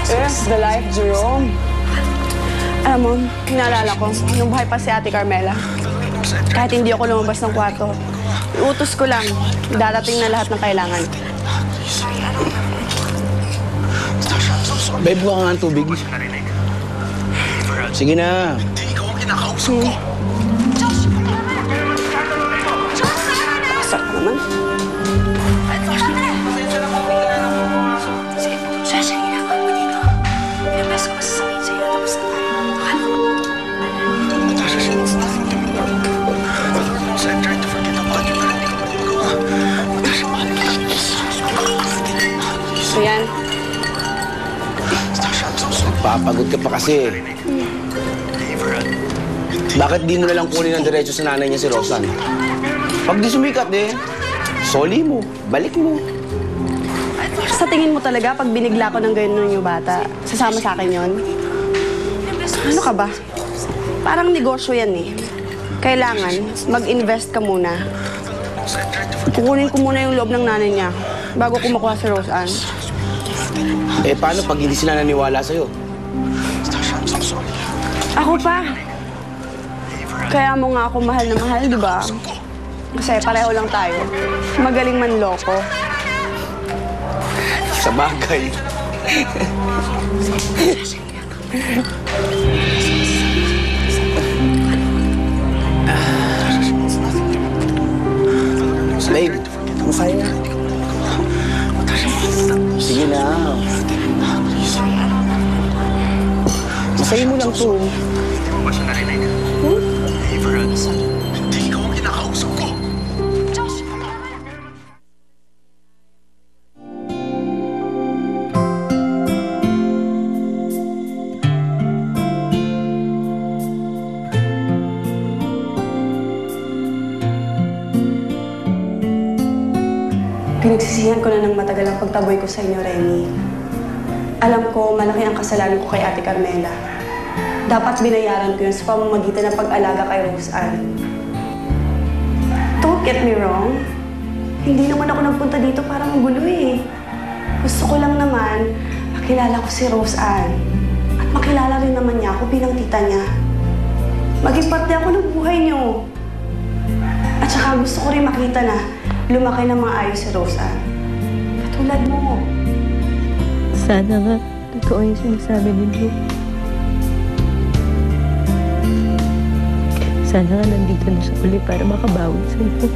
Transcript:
It's the life, Jerome. Alam mo, hinalala ko, nung buhay pa si Ate Carmela, kahit hindi ako lumabas ng kwarto, iutos ko lang, darating na lahat ng kailangan. Babe, buka nga ang tubig. Sige na. Basta ka naman. Josh, ang ginagawa mo dito. Yung best ko masasabihin sa'yo, tapos na tayo. Natasha, she wants nothing to me. I tried to forget about you, pero hindi ko pa rin magawa. Natasha, mahal kita. So yan. Papagod ka pa kasi. Bakit di mo nalang kunin ang diretso sa nanay niya si Rosan? Pag di sumikat soli mo, balik mo. Sa tingin mo talaga, pag binigla ko ng ganyan yung bata, sasama sa akin yon? Ano ka ba? Parang negosyo yan eh. Kailangan, mag-invest ka muna. Kukunin ko muna yung loob ng nanay niya bago ko makuha si Roseanne. Paano pag hindi sila naniwala sa'yo? Ako pa. Kaya mo nga ako mahal na mahal, di ba? Kasi pareho lang tayo. Magaling manloko. Sa bagay. Babe, masaya na. Sige na. Masayin mo lang to. Hindi mo ba siya narinig? Averan, hindi ikaw ang kinakausap ko. Pinagsisihan ko na ng matagal ang pagtaboy ko sa inyo, Remy. Alam ko, malaki ang kasalanan ko kay Ate Carmela. Dapat binayaran ko yun sa pamamagitan ng pag-alaga kay Roseanne. Don't get me wrong. Hindi naman ako nagpunta dito para magulo eh. Gusto ko lang naman makilala ko si Roseanne. At makilala rin naman niya ako bilang tita niya. Maging parte ako ng buhay niyo. At saka gusto ko rin makita na lumaki na maayos si Roseanne. Katulad mo. Sana nga, totoo yung sinasabi ni Luke. Sana nga nandito na siya uli para makabawi sa'yo.